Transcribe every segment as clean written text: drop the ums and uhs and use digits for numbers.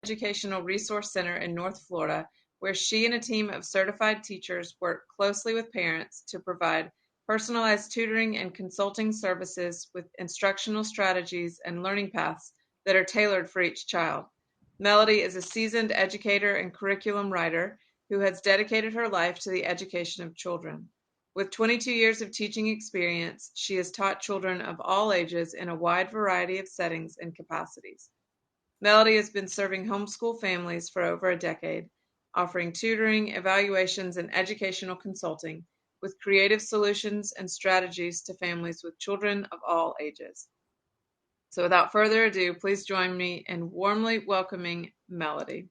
Educational Resource Center in North Florida, where she and a team of certified teachers work closely with parents to provide personalized tutoring and consulting services with instructional strategies and learning paths that are tailored for each child. Melody is a seasoned educator and curriculum writer who has dedicated her life to the education of children. With 22 years of teaching experience, she has taught children of all ages in a wide variety of settings and capacities. Melody has been serving homeschool families for over a decade, offering tutoring, evaluations, and educational consulting with creative solutions and strategies to families with children of all ages. So without further ado, please join me in warmly welcoming Melody.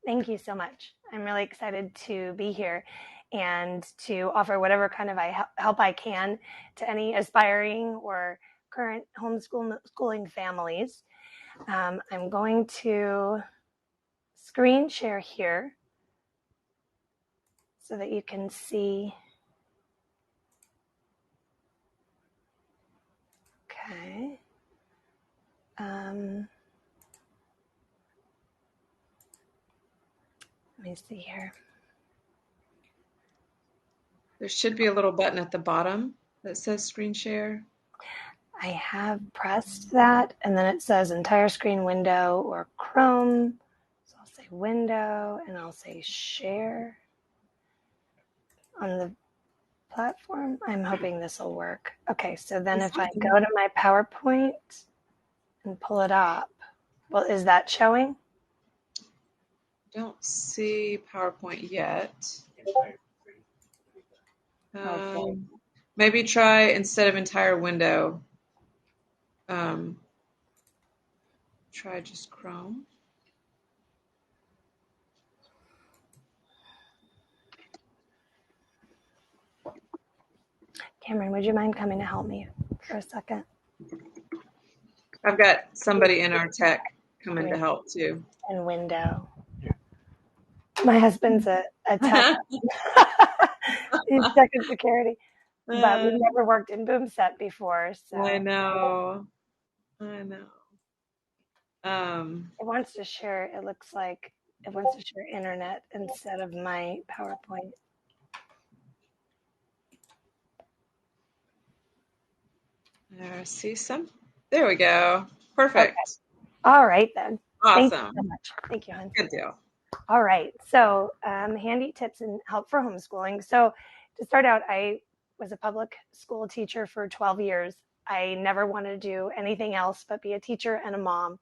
Thank you so much. I'm really excited to be here and to offer whatever kind of help I can to any aspiring or current homeschooling families. I'm going to screen share here so that you can see. Okay. Let me see here. There should be a little button at the bottom that says screen share. I have pressed that, and then it says entire screen window or Chrome. So I'll say window, and I'll say share on the platform. I'm hoping this will work. Okay, so then if I go to my PowerPoint and pull it up, well, is that showing? Don't see PowerPoint yet. Maybe try instead of entire window, try just Chrome. Cameron, would you mind coming to help me for a second? I've got somebody in our tech coming to help too. And window. My husband's a tech. He's tech and security. But we've never worked in Boomset before. So I know. It wants to share, it looks like it wants to share internet instead of my PowerPoint. See some? There we go. Perfect. Okay. All right then. Awesome. Thank you so much. Thank you, hon. Good deal. All right. So handy tips and help for homeschooling. So to start out, I was a public school teacher for 12 years. I never wanted to do anything else but be a teacher and a mom.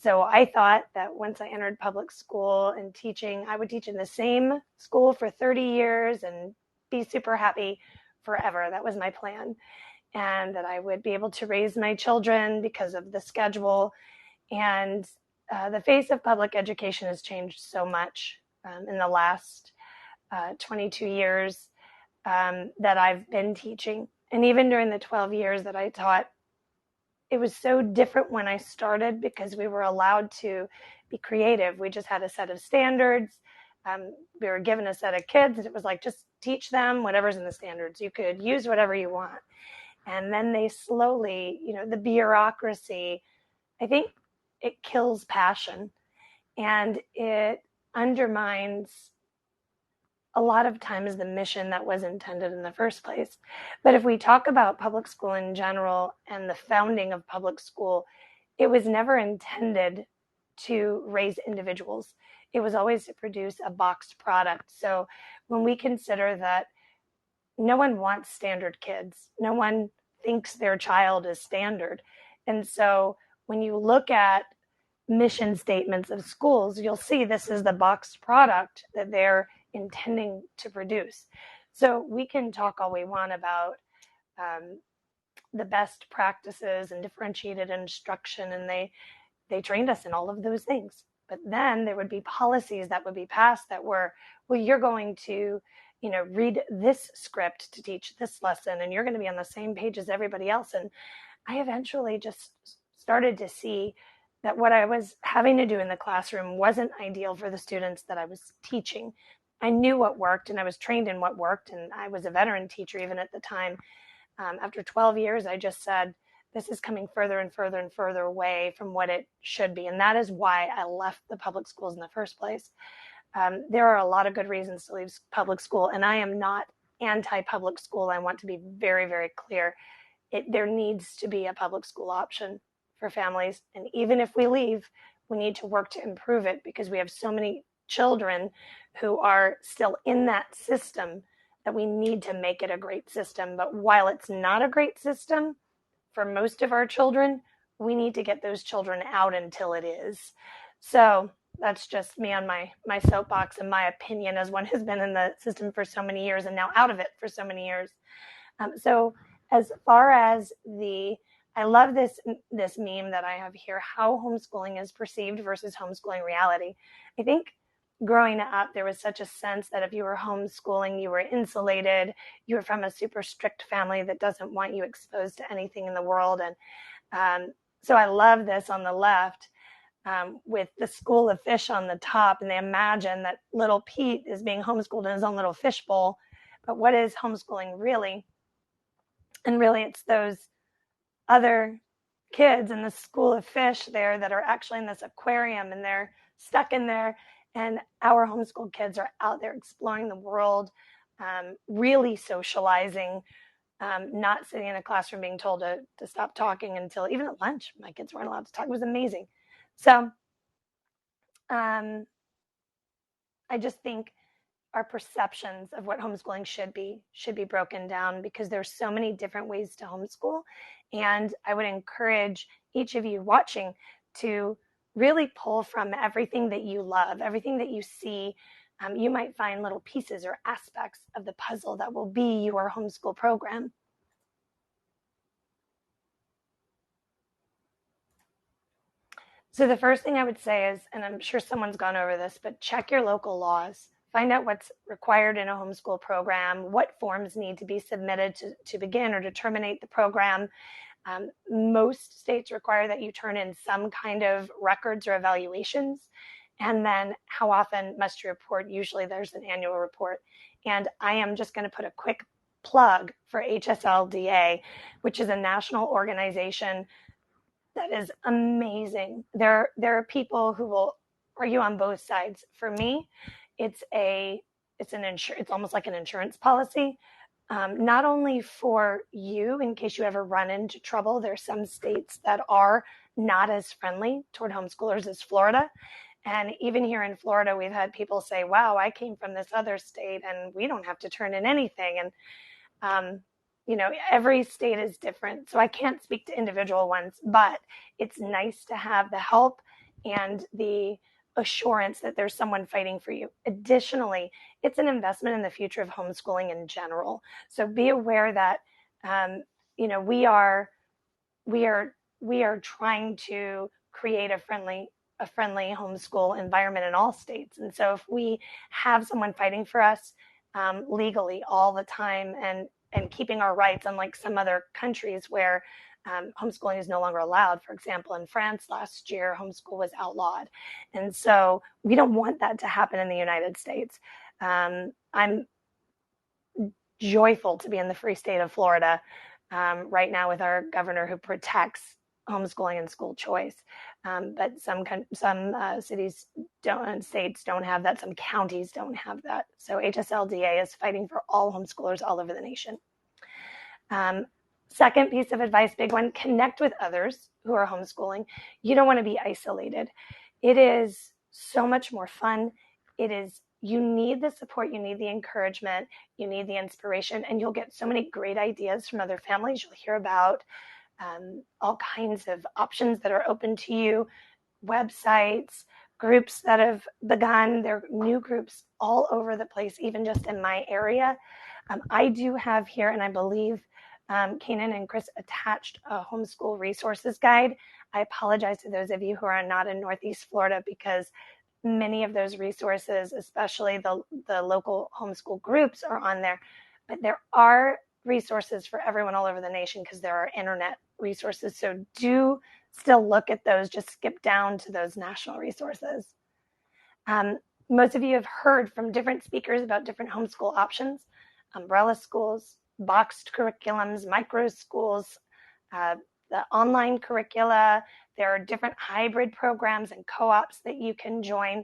So I thought that once I entered public school and teaching, I would teach in the same school for 30 years and be super happy forever. That was my plan. And that I would be able to raise my children because of the schedule. And the face of public education has changed so much in the last 22 years that I've been teaching. And even during the 12 years that I taught, it was so different when I started because we were allowed to be creative. We just had a set of standards. We were given a set of kids, and it was like, just teach them whatever's in the standards. You could use whatever you want. And then they slowly, the bureaucracy, I think it kills passion and it undermines a lot of times the mission that was intended in the first place. But if we talk about public school in general and the founding of public school, it was never intended to raise individuals. It was always to produce a boxed product. So when we consider that no one wants standard kids, no one thinks their child is standard. And so when you look at mission statements of schools, you'll see this is the boxed product that they're intending to produce. So we can talk all we want about the best practices and differentiated instruction, and they trained us in all of those things. But then there would be policies that would be passed that were, well, you're going to read this script to teach this lesson, and you're going to be on the same page as everybody else. And I eventually just started to see that what I was having to do in the classroom wasn't ideal for the students that I was teaching. I knew what worked, and I was trained in what worked, and I was a veteran teacher even at the time. After 12 years, I just said, this is coming further and further and further away from what it should be. And that is why I left the public schools in the first place. There are a lot of good reasons to leave public school, and I am not anti-public school. I want to be very, very clear. There needs to be a public school option for families. And even if we leave, we need to work to improve it, because we have so many children who are still in that system that we need to make it a great system. But while it's not a great system for most of our children, we need to get those children out until it is. So that's just me on my soapbox and my opinion as one who's been in the system for so many years and now out of it for so many years. So as far as I love this meme that I have here, how homeschooling is perceived versus homeschooling reality. I think growing up, there was such a sense that if you were homeschooling, you were insulated, you were from a super strict family that doesn't want you exposed to anything in the world. And so I love this on the left, with the school of fish on the top, and they imagine that little Pete is being homeschooled in his own little fishbowl. But what is homeschooling really? And really, it's those other kids in the school of fish there that are actually in this aquarium, and they're stuck in there. And our homeschooled kids are out there exploring the world, really socializing, not sitting in a classroom being told to stop talking until even at lunch. My kids weren't allowed to talk. It was amazing. So I just think our perceptions of what homeschooling should be broken down, because there's so many different ways to homeschool. And I would encourage each of you watching to really pull from everything that you love, everything that you see. You might find little pieces or aspects of the puzzle that will be your homeschool program. So the first thing I would say is, and I'm sure someone's gone over this, but check your local laws. Find out what's required in a homeschool program, what forms need to be submitted to begin or to terminate the program. Most states require that you turn in some kind of records or evaluations. And then how often must you report? Usually there's an annual report. And I am just going to put a quick plug for HSLDA, which is a national organization that is amazing. There are people who will argue on both sides. For me, it's almost like an insurance policy. Not only for you in case you ever run into trouble. There's some states that are not as friendly toward homeschoolers as Florida. And even here in Florida, we've had people say, wow, I came from this other state and we don't have to turn in anything. And, every state is different. So I can't speak to individual ones, but it's nice to have the help and the assurance that there's someone fighting for you. Additionally, it's an investment in the future of homeschooling in general. So be aware that, we are trying to create a friendly homeschool environment in all states. And so if we have someone fighting for us legally all the time and keeping our rights, unlike some other countries where homeschooling is no longer allowed. For example, in France last year, homeschool was outlawed. And so we don't want that to happen in the United States. I'm joyful to be in the free state of Florida right now with our governor who protects homeschooling and school choice. But some cities and states don't have that. Some counties don't have that. So HSLDA is fighting for all homeschoolers all over the nation. Second piece of advice, big one, connect with others who are homeschooling. You don't want to be isolated. It is so much more fun. You need the support, you need the encouragement, you need the inspiration, and you'll get so many great ideas from other families. You'll hear about all kinds of options that are open to you, websites, groups that have begun. There are new groups all over the place, even just in my area. I do have here, and I believe Kanan and Chris attached a homeschool resources guide. I apologize to those of you who are not in Northeast Florida, because many of those resources, especially the local homeschool groups, are on there. But there are resources for everyone all over the nation because there are internet resources. So do still look at those. Just skip down to those national resources. Most of you have heard from different speakers about different homeschool options: umbrella schools, boxed curriculums, micro schools, the online curricula. There are different hybrid programs and co-ops that you can join.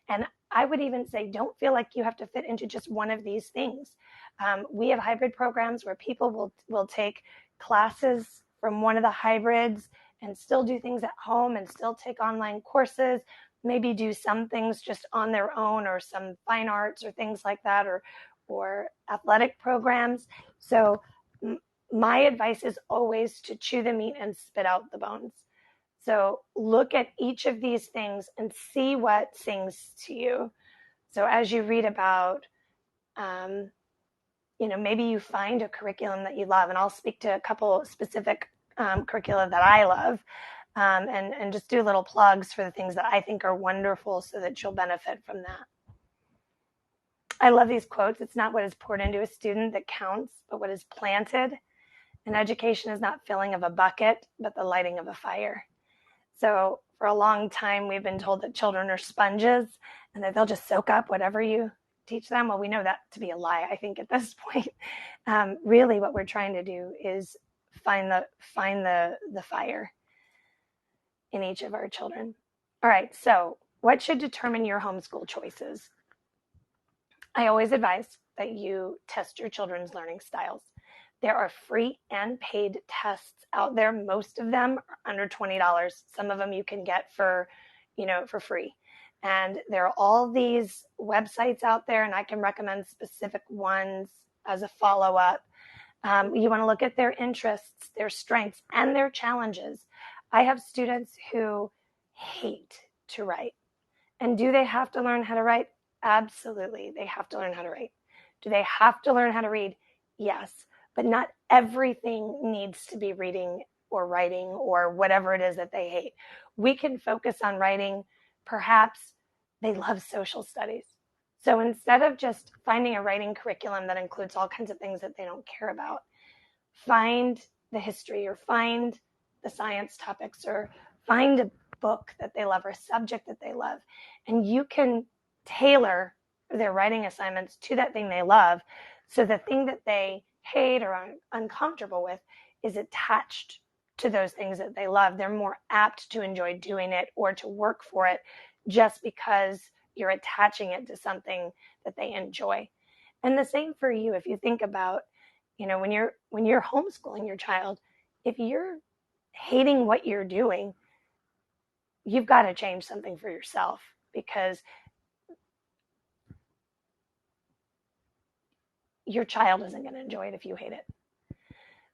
And I would even say, don't feel like you have to fit into just one of these things. We have hybrid programs where people will take classes from one of the hybrids and still do things at home and still take online courses, maybe do some things just on their own, or some fine arts or things like that, or athletic programs. So my advice is always to chew the meat and spit out the bones. So look at each of these things and see what sings to you. So as you read about, maybe you find a curriculum that you love, and I'll speak to a couple specific curricula that I love, and just do little plugs for the things that I think are wonderful so that you'll benefit from that. I love these quotes. It's not what is poured into a student that counts, but what is planted. And education is not filling of a bucket, but the lighting of a fire. So for a long time, we've been told that children are sponges and that they'll just soak up whatever you teach them. Well, we know that to be a lie, I think, at this point. Really, what we're trying to do is find the fire in each of our children. All right, so what should determine your homeschool choices? I always advise that you test your children's learning styles. There are free and paid tests out there. Most of them are under $20. Some of them you can get for free. And there are all these websites out there, and I can recommend specific ones as a follow-up. You want to look at their interests, their strengths, and their challenges. I have students who hate to write. And do they have to learn how to write? Absolutely, they have to learn how to write. Do they have to learn how to read? Yes, but not everything needs to be reading or writing or whatever it is that they hate. We can focus on writing. Perhaps they love social studies. So instead of just finding a writing curriculum that includes all kinds of things that they don't care about, find the history, or find the science topics, or find a book that they love or a subject that they love. And you can tailor their writing assignments to that thing they love. So the thing that they hate or are uncomfortable with is attached to those things that they love. They're more apt to enjoy doing it or to work for it just because you're attaching it to something that they enjoy. And the same for you. If you think about, when you're homeschooling your child, if you're hating what you're doing, you've got to change something for yourself, because your child isn't going to enjoy it if you hate it.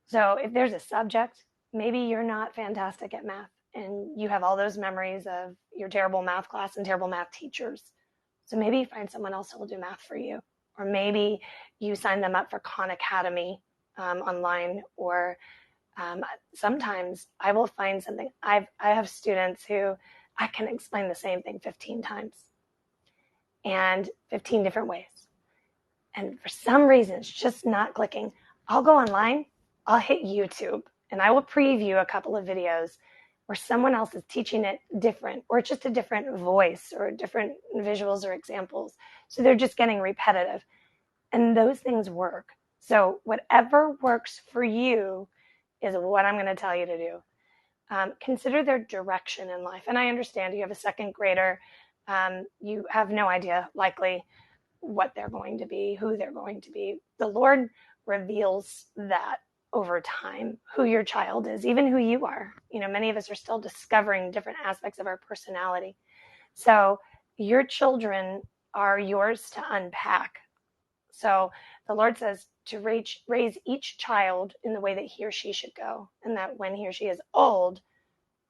So if there's a subject, maybe you're not fantastic at math and you have all those memories of your terrible math class and terrible math teachers. So maybe you find someone else who will do math for you. Or maybe you sign them up for Khan Academy online. Or sometimes I will find something. I have students who I can explain the same thing 15 times and 15 different ways. And for some reason, it's just not clicking. I'll go online, I'll hit YouTube, and I will preview a couple of videos where someone else is teaching it different, or just a different voice or different visuals or examples. So they're just getting repetitive. And those things work. So whatever works for you is what I'm going to tell you to do. Consider their direction in life. And I understand you have a second grader. You have no idea, likely, what they're going to be, who they're going to be. The Lord reveals that over time, who your child is, even who you are. Many of us are still discovering different aspects of our personality. So your children are yours to unpack. So the Lord says to raise each child in the way that he or she should go, and that when he or she is old,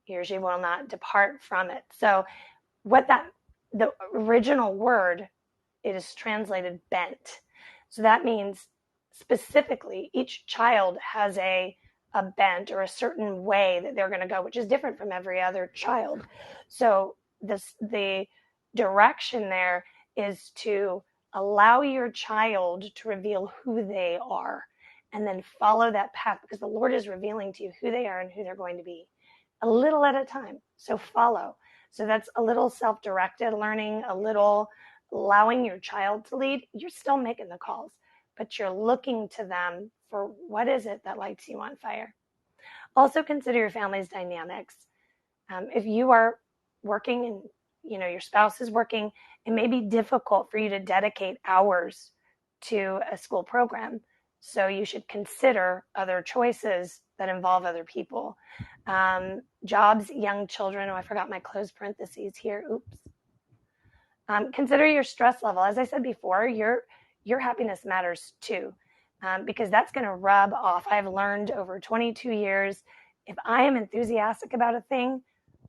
he or she will not depart from it. So the original word, it is translated bent. So that means specifically each child has a bent or a certain way that they're going to go, which is different from every other child. So the direction there is to allow your child to reveal who they are, and then follow that path, because the Lord is revealing to you who they are and who they're going to be, a little at a time. So follow. So that's a little self-directed learning, a little allowing your child to lead. You're still making the calls, but you're looking to them for what is it that lights you on fire. Also consider your family's dynamics. If you are working and your spouse is working, it may be difficult for you to dedicate hours to a school program. So you should consider other choices that involve other people. Jobs, young children. Oh, I forgot my close parentheses here. Oops. Consider your stress level. As I said before, your happiness matters too, because that's going to rub off. I've learned over 22 years, if I am enthusiastic about a thing,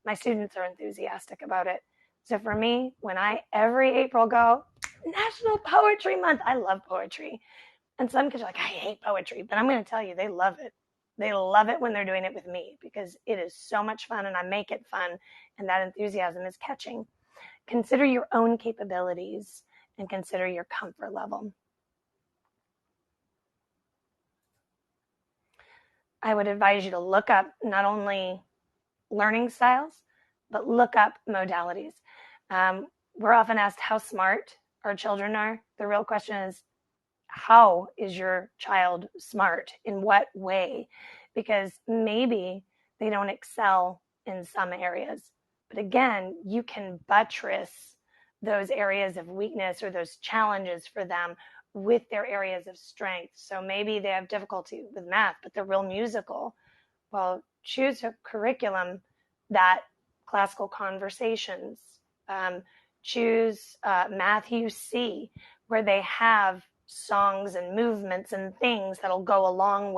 my students are enthusiastic about it. So for me, when I every April go, National Poetry Month, I love poetry. And some kids are like, I hate poetry, but I'm going to tell you, they love it. They love it when they're doing it with me because it is so much fun and I make it fun, and that enthusiasm is catching. Consider your own capabilities and consider your comfort level. I would advise you to look up not only learning styles, but look up modalities. We're often asked how smart our children are. The real question is, how is your child smart? In what way? Because maybe they don't excel in some areas. But again, you can buttress those areas of weakness or those challenges for them with their areas of strength. So maybe they have difficulty with math, but they're real musical. Well, choose a curriculum that classical conversations, choose Math UC, where they have songs and movements and things that'll go along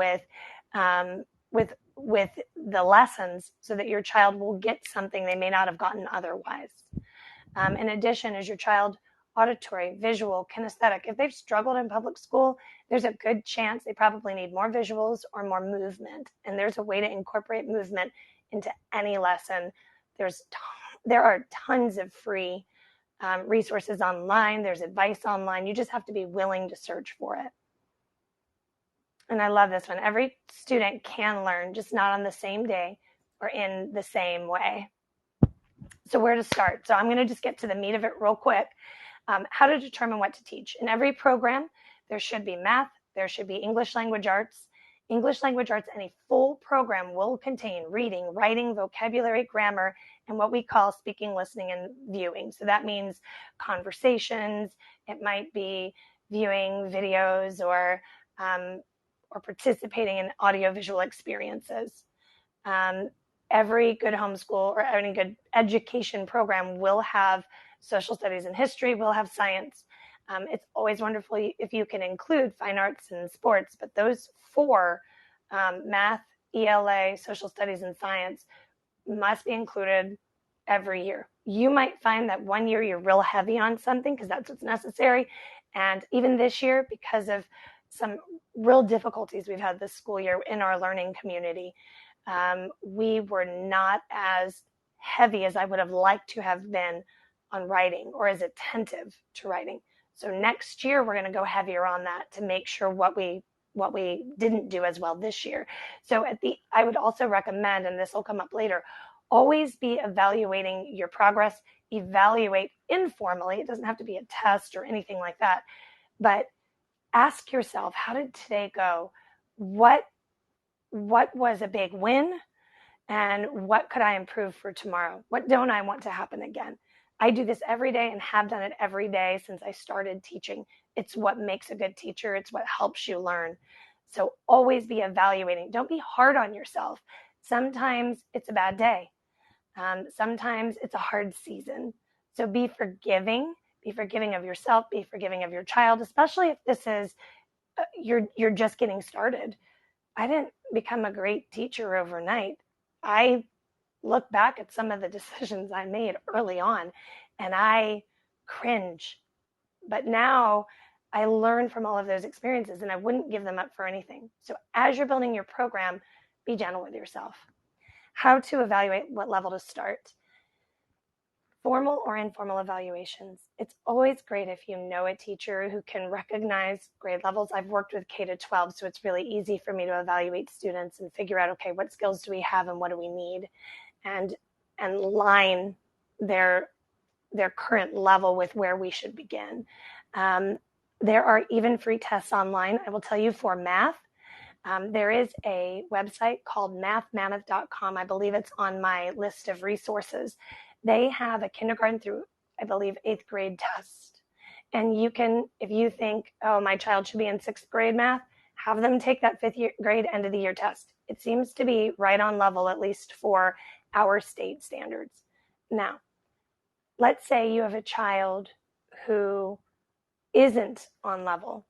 um, with the lessons, so that your child will get something they may not have gotten otherwise. In addition, is your child auditory, visual, kinesthetic? If they've struggled in public school, there's a good chance they probably need more visuals or more movement. And there's a way to incorporate movement into any lesson. There are tons of free resources online. There's advice online. You just have to be willing to search for it. And I love this one. Every student can learn, just not on the same day or in the same way. So where to start? So I'm going to just get to the meat of it real quick. How to determine what to teach. In every program, there should be math, there should be English language arts. English language arts, and a full program will contain reading, writing, vocabulary, grammar, and what we call speaking, listening, and viewing. So that means conversations. It might be viewing videos or participating in audiovisual experiences. Every good homeschool or any good education program will have social studies and history, will have science. It's always wonderful if you can include fine arts and sports, but those four, math, ELA, social studies, and science, must be included every year. You might find that one year you're real heavy on something because that's what's necessary. And even this year, because of some real difficulties we've had this school year in our learning community, we were not as heavy as I would have liked to have been on writing, or as attentive to writing. So next year we're going to go heavier on that to make sure what we didn't do as well this year. So I would also recommend, and this will come up later, always be evaluating your progress. Evaluate informally. It doesn't have to be a test or anything like that, but ask yourself, how did today go? What was a big win? And what could I improve for tomorrow? What don't I want to happen again? I do this every day and have done it every day since I started teaching. It's what makes a good teacher. It's what helps you learn. So always be evaluating. Don't be hard on yourself. Sometimes it's a bad day. Sometimes it's a hard season. So be forgiving. Be forgiving of yourself. Be forgiving of your child, especially if this is you're just getting started. I didn't become a great teacher overnight. I look back at some of the decisions I made early on and I cringe. But now I learn from all of those experiences and I wouldn't give them up for anything. So as you're building your program, be gentle with yourself. How to evaluate, what level to start. Formal or informal evaluations. It's always great if you know a teacher who can recognize grade levels. I've worked with K to 12, so it's really easy for me to evaluate students and figure out, okay, what skills do we have and what do we need? And line their current level with where we should begin. There are even free tests online. I will tell you, for math, There is a website called mathmammoth.com. I believe it's on my list of resources. They have a kindergarten through, I believe, 8th grade test. And you can, if you think, oh, my child should be in 6th grade math, have them take that 5th grade end of the year test. It seems to be right on level, at least for our state standards. Now, let's say you have a child who isn't on level.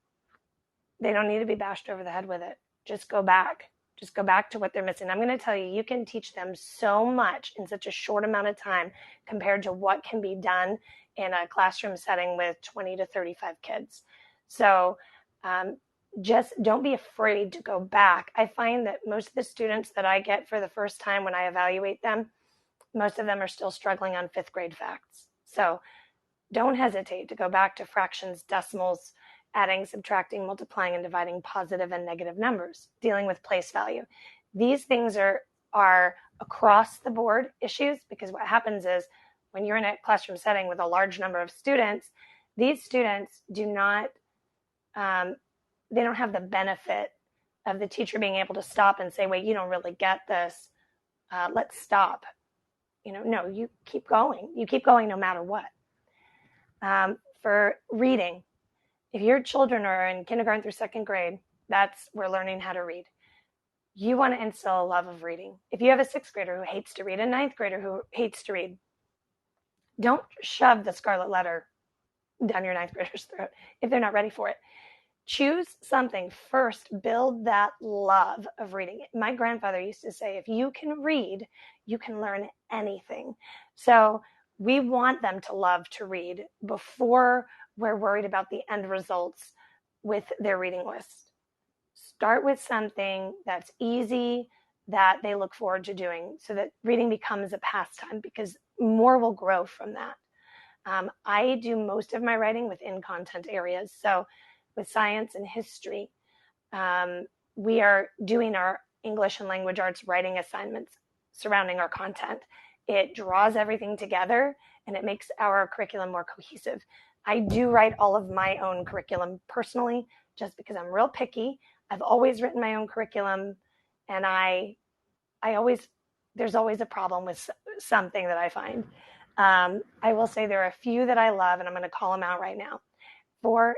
They don't need to be bashed over the head with it. Just go back. Just go back to what they're missing. I'm going to tell you, you can teach them so much in such a short amount of time compared to what can be done in a classroom setting with 20 to 35 kids. So just don't be afraid to go back. I find that most of the students that I get for the first time when I evaluate them, most of them are still struggling on 5th grade facts. So don't hesitate to go back to fractions, decimals, adding, subtracting, multiplying, and dividing positive and negative numbers, dealing with place value. These things are across the board issues, because what happens is when you're in a classroom setting with a large number of students, these students do not, they don't have the benefit of the teacher being able to stop and say, wait, you don't really get this. Let's stop. No, you keep going. You keep going no matter what. For reading, if your children are in kindergarten through 2nd grade, that's where learning how to read. You want to instill a love of reading. If you have a 6th grader who hates to read, a 9th grader who hates to read, don't shove the scarlet letter down your 9th grader's throat if they're not ready for it. Choose something first, build that love of reading. My grandfather used to say, if you can read, you can learn anything. So we want them to love to read before we're worried about the end results with their reading list. Start with something that's easy, that they look forward to doing, so that reading becomes a pastime, because more will grow from that. I do most of my writing within content areas. So with science and history, we are doing our English and language arts writing assignments surrounding our content. It draws everything together and it makes our curriculum more cohesive. I do write all of my own curriculum personally, just because I'm real picky. I've always written my own curriculum, and there's always a problem with something that I find. I will say there are a few that I love, and I'm going to call them out right now. For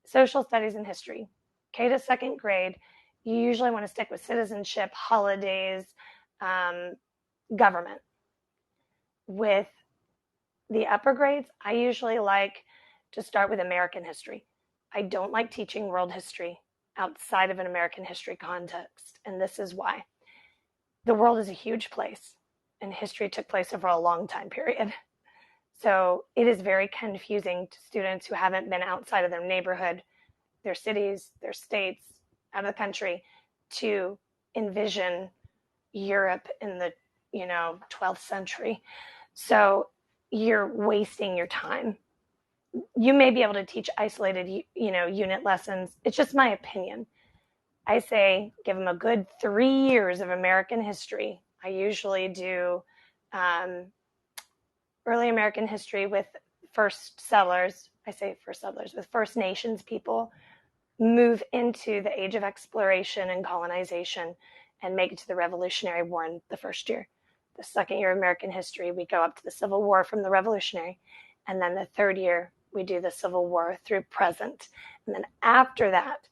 social studies and history, K to 2nd grade, you usually want to stick with citizenship, holidays, government. With the upper grades, I usually like to start with American history. I don't like teaching world history outside of an American history context, and this is why. The world is a huge place, and history took place over a long time period. So it is very confusing to students who haven't been outside of their neighborhood, their cities, their states, out of the country, to envision Europe in the 12th century. So you're wasting your time. You may be able to teach isolated unit lessons. It's just my opinion. I say give them a good 3 years of American history. I usually do early American history with first settlers. I say first settlers with First Nations people, move into the age of exploration and colonization, and make it to the Revolutionary War in the first year. The 2nd year of American history, we go up to the Civil War from the Revolutionary. And then the 3rd year, we do the Civil War through present. And then after that,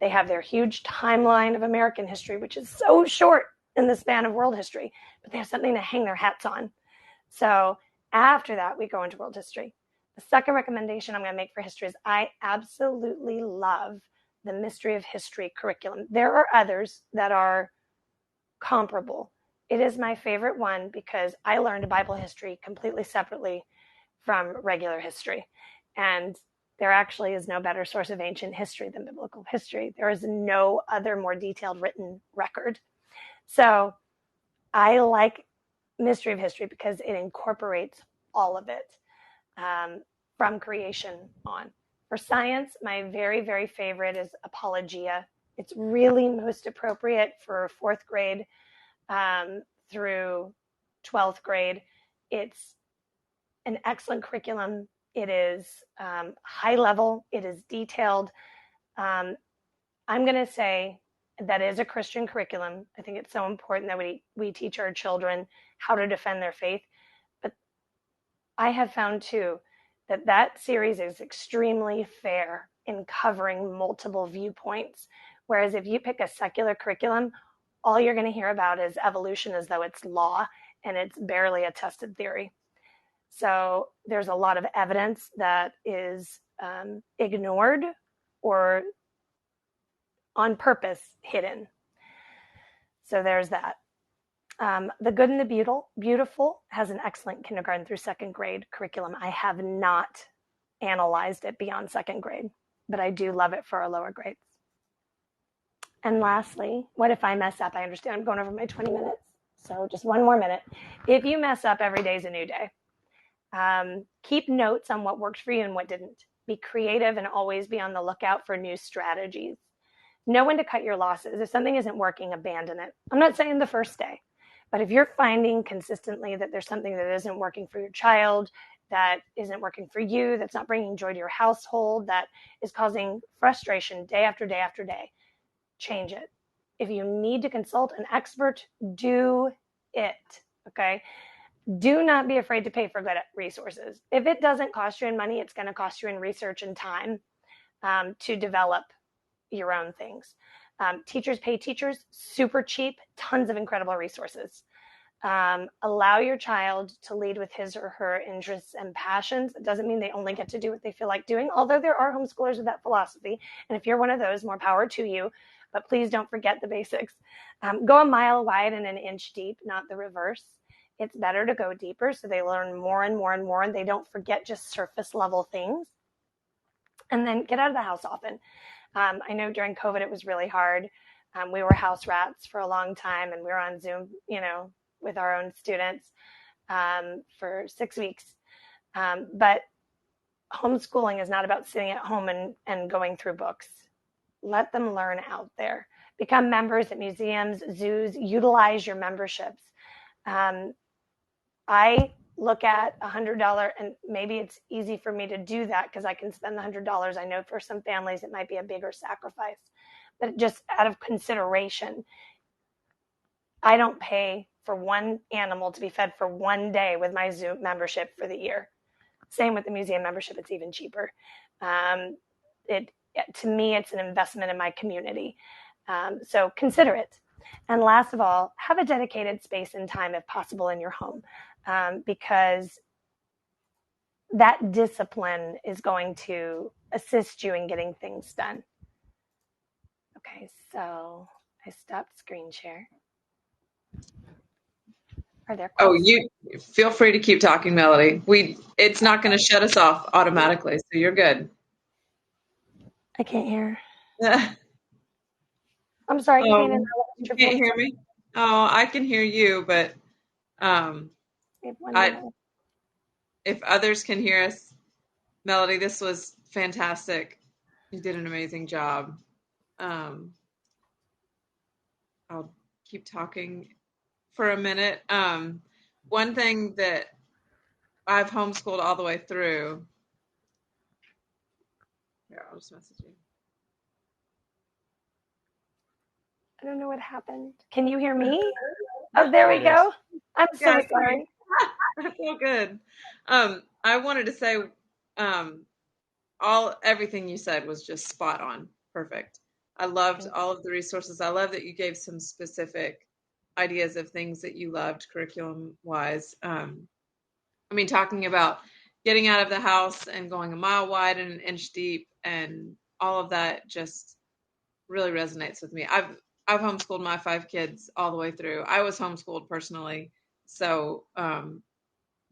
they have their huge timeline of American history, which is so short in the span of world history, but they have something to hang their hats on. So after that, we go into world history. The second recommendation I'm going to make for history is I absolutely love the Mystery of History curriculum. There are others that are comparable. It is my favorite one because I learned Bible history completely separately from regular history. And there actually is no better source of ancient history than biblical history. There is no other more detailed written record. So I like Mystery of History because it incorporates all of it from creation on. For science, my very, very favorite is Apologia. It's really most appropriate for 4th grade through 12th grade. It's an excellent curriculum. It is high level. It is detailed. I'm going to say that is a Christian curriculum. I think it's so important that we teach our children how to defend their faith. But I have found too that that series is extremely fair in covering multiple viewpoints. Whereas if you pick a secular curriculum, all you're going to hear about is evolution as though it's law and it's barely a tested theory. So there's a lot of evidence that is ignored or on purpose hidden. So there's that. The Good and the Beautiful has an excellent kindergarten through second grade curriculum. I have not analyzed it beyond second grade, but I do love it for our lower grades. And lastly, what if I mess up? I understand I'm going over my 20 minutes, so just one more minute. If you mess up, every day is a new day. Keep notes on what worked for you and what didn't. Be creative and always be on the lookout for new strategies. Know when to cut your losses. If something isn't working, abandon it. I'm not saying the first day, but if you're finding consistently that there's something that isn't working for your child, that isn't working for you, that's not bringing joy to your household, that is causing frustration day after day after day, change it. If you need to consult an expert, do it. Okay? Do not be afraid to pay for good resources. If it doesn't cost you in money, it's going to cost you in research and time to develop your own things. Teachers pay teachers, super cheap, tons of incredible resources. Allow your child to lead with his or her interests and passions. It doesn't mean they only get to do what they feel like doing, although there are homeschoolers with that philosophy. And if you're one of those, more power to you. But please don't forget the basics. Go a mile wide and an inch deep, not the reverse. It's better to go deeper so they learn more and more and more, and they don't forget just surface level things. And then get out of the house often. I know during COVID it was really hard. We were house rats for a long time, and we were on Zoom, with our own students for 6 weeks. But homeschooling is not about sitting at home and going through books. Let them learn out there. Become members at museums, zoos, utilize your memberships. I look at $100, and maybe it's easy for me to do that because I can spend the $100. I know for some families it might be a bigger sacrifice, but just out of consideration, I don't pay for one animal to be fed for one day with my Zoom membership for the year. Same with the museum membership, it's even cheaper. To me, it's an investment in my community. So consider it. And last of all, have a dedicated space and time if possible in your home, because that discipline is going to assist you in getting things done. Okay, so I stopped screen share. Are there questions? You feel free to keep talking, Melody. It's not going to shut us off automatically, so you're good. I can't hear. I'm sorry, Kanan. You can't hear me? Oh, I can hear you, but if others can hear us, Melody, this was fantastic. You did an amazing job. I'll keep talking for a minute. One thing that I've homeschooled all the way through. Here, I'll just message you. I don't know what happened. Can you hear me? Oh, there we go. I'm so sorry. That's so good. I wanted to say, everything you said was just spot on, perfect. I loved all of the resources. I love that you gave some specific ideas of things that you loved curriculum wise. Talking about getting out of the house and going a mile wide and an inch deep, and all of that just really resonates with me. I've homeschooled my 5 kids all the way through. I was homeschooled personally, so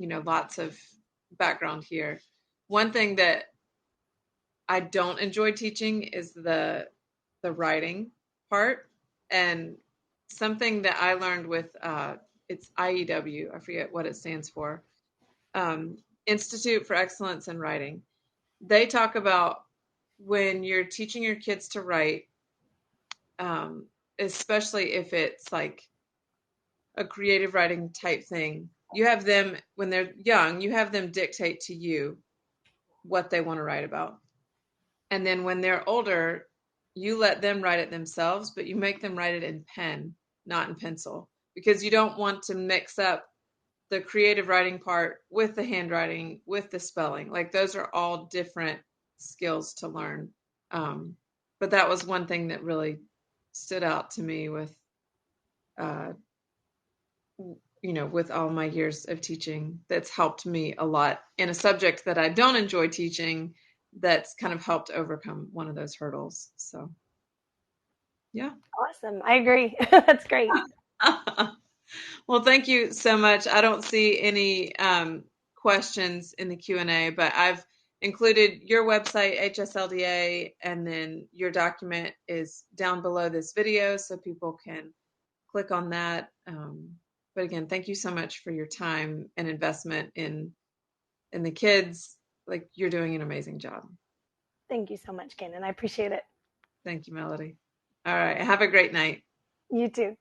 lots of background here. One thing that I don't enjoy teaching is the writing part, and something that I learned with it's IEW. I forget what it stands for. Institute for Excellence in Writing. They talk about when you're teaching your kids to write, especially if it's like a creative writing type thing, you have them, when they're young, you have them dictate to you what they want to write about. And then when they're older, you let them write it themselves, but you make them write it in pen, not in pencil, because you don't want to mix up the creative writing part with the handwriting, with the spelling. Like those are all different skills to learn. Um, but that was one thing that really stood out to me with, uh, with all my years of teaching, that's helped me a lot in a subject that I don't enjoy teaching, that's kind of helped overcome one of those hurdles. So, yeah. Awesome. I agree. That's great. Well, thank you so much. I don't see any questions in the Q&A, but I've included your website, HSLDA, and then your document is down below this video so people can click on that. But again, thank you so much for your time and investment in the kids. Like you're doing an amazing job. Thank you so much, Kanan. I appreciate it. Thank you, Melody. All right. Have a great night. You too.